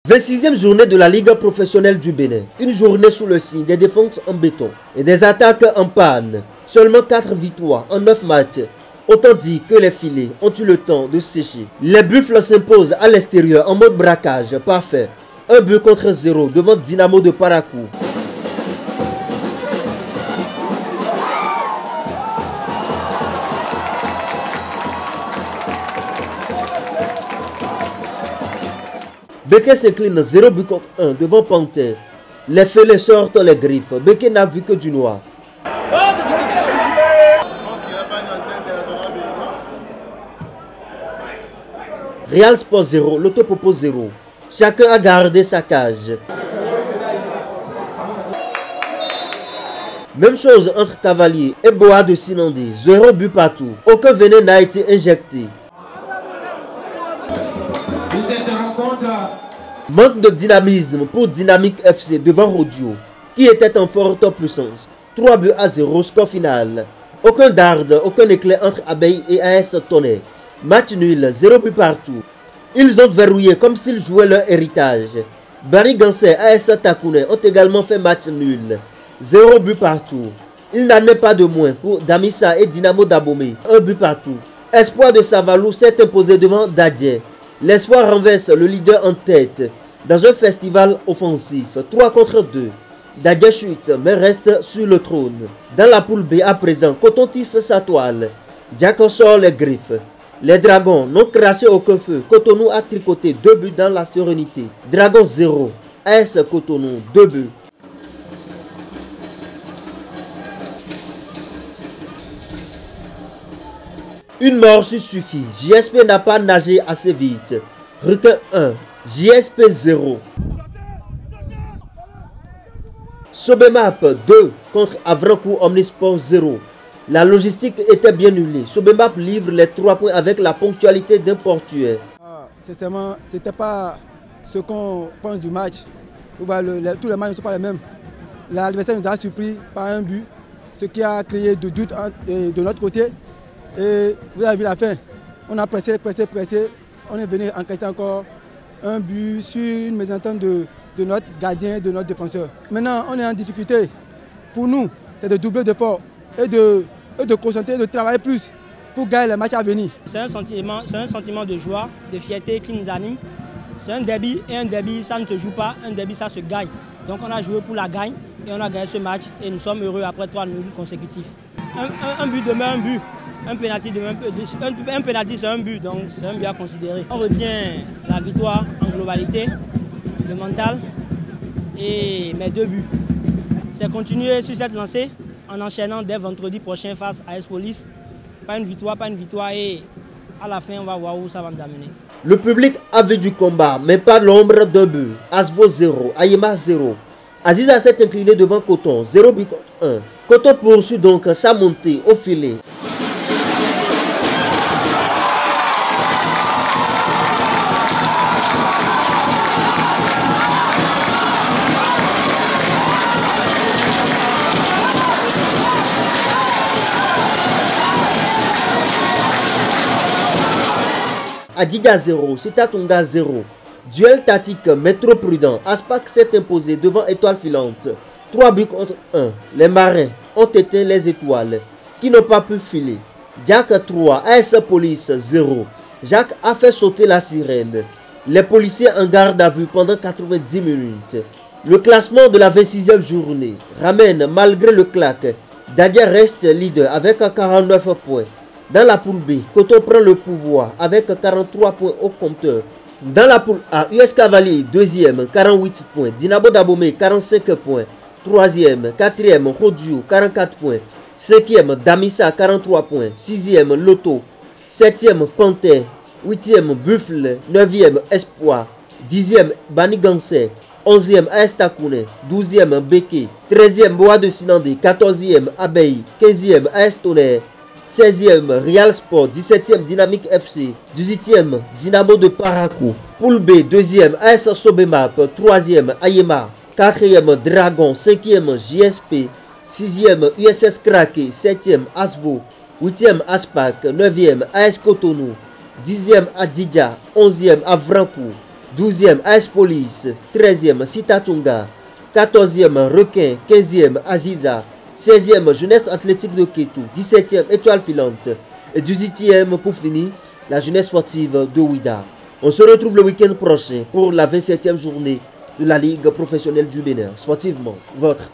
26e journée de la Ligue professionnelle du Bénin. Une journée sous le signe des défenses en béton et des attaques en panne. Seulement 4 victoires en 9 matchs. Autant dit que les filets ont eu le temps de sécher. Les Buffles s'imposent à l'extérieur en mode braquage parfait. 1 but contre 0 devant Dynamo de Parakou. Beke s'incline 0 but contre 1 devant Panther. Les fêlés sortent les griffes. Beke n'a vu que du noir. Real Sport 0, l'Autopopo 0. Chacun a gardé sa cage. Même chose entre Cavalier et Boa de Sinandé. 0 but partout. Aucun venin n'a été injecté. Manque de dynamisme pour Dynamique FC devant Rodio, qui était en forte puissance. 3 buts à 0, score final. Aucun darde, aucun éclair entre Abeille et AS Tonnerre. Match nul, 0 but partout. Ils ont verrouillé comme s'ils jouaient leur héritage. Barry Gansé et AS Takouné ont également fait match nul. 0 but partout. Il n'en est pas de moins pour Damissa et Dynamo d'Abomey. 1 but partout. Espoir de Savalou s'est imposé devant Dadje. L'espoir renverse le leader en tête dans un festival offensif. 3 contre 2. Dadje chute mais reste sur le trône. Dans la poule B à présent, Coton tisse sa toile. Jack sort les griffes. Les Dragons n'ont craché aucun feu. Cotonou a tricoté 2 buts dans la sérénité. Dragons 0. AS Cotonou 2 buts. Une mort suffit. JSP n'a pas nagé assez vite. Requin 1. JSP 0. Sobemap 2 contre Avrancourt Omnisport 0. La logistique était bien huilée. Sobemap livre les 3 points avec la ponctualité d'un portuaire. Sincèrement, ce n'était pas ce qu'on pense du match. Tous les matchs ne sont pas les mêmes. L'adversaire nous a surpris par un but, ce qui a créé de doutes de notre côté. Et vous avez vu la fin. On a pressé. On est venu encaisser encore un but sur une mésentente de notre gardien, de notre défenseur. Maintenant, on est en difficulté. Pour nous, c'est de doubler d'efforts et de concentrer, de travailler plus pour gagner les matchs à venir. C'est un sentiment de joie, de fierté qui nous anime. C'est un derby et un derby, ça ne se joue pas. Un derby, ça se gagne. Donc on a joué pour la gagne et on a gagné ce match et nous sommes heureux après 3 nuls consécutifs. Un but demeure un but. Un pénalty c'est un but, donc c'est un but à considérer. On retient la victoire en globalité, le mental et mes 2 buts. C'est continuer sur cette lancée en enchaînant dès vendredi prochain face à AS Police. Pas une victoire et à la fin on va voir où ça va nous amener. Le public a vu du combat mais pas l'ombre d'un but. Asvo 0, Ayema 0. Aziza s'est incliné devant Coton, 0 but contre 1. Coton poursuit donc sa montée au filet. Adida 0, Sitatunga 0. Duel tactique mais trop prudent. Aspac s'est imposé devant Étoile Filante. 3 buts contre 1. Les Marins ont éteint les étoiles qui n'ont pas pu filer. Jack 3, AS Police 0. Jacques a fait sauter la sirène. Les policiers en garde à vue pendant 90 minutes. Le classement de la 26e journée ramène malgré le claque. Dadja reste leader avec 49 points. Dans la poule B, Coton prend le pouvoir avec 43 points au compteur. Dans la poule A, US Cavalier 2e, 48 points. Dynamo d'Abomey 45 points. 3e, 4e, Rodio 44 points. 5e, Damissa 43 points. 6e, Loto. 7e, Panther. 8e, Buffle. 9e, Espoir. 10e, Banigansé. 11e, AS Takouné. 12e, Beke. 13e, Boa de Sinandé. 14e, Abeille. 15e, AS Tonnerre. 16e, Real Sport. 17e, Dynamique FC. 18e, Dynamo de Parakou. Poule B, 2e, AS Sobemap. 3e, Ayema. 4e, Dragon. 5e, JSP. 6e, USS Krake. 7e, Asvo. 8e, Aspac. 9e, AS Cotonou. 10e, Adidja. 11e, Avrancourt. 12e AS Police, 13e Sitatunga, 14e Requin, 15e Aziza, 16e Jeunesse Athlétique de Kétou, 17e Étoile Filante et 18e pour finir la Jeunesse Sportive de Ouida. On se retrouve le week-end prochain pour la 27e journée de la Ligue professionnelle du Bénin. Sportivement, votre.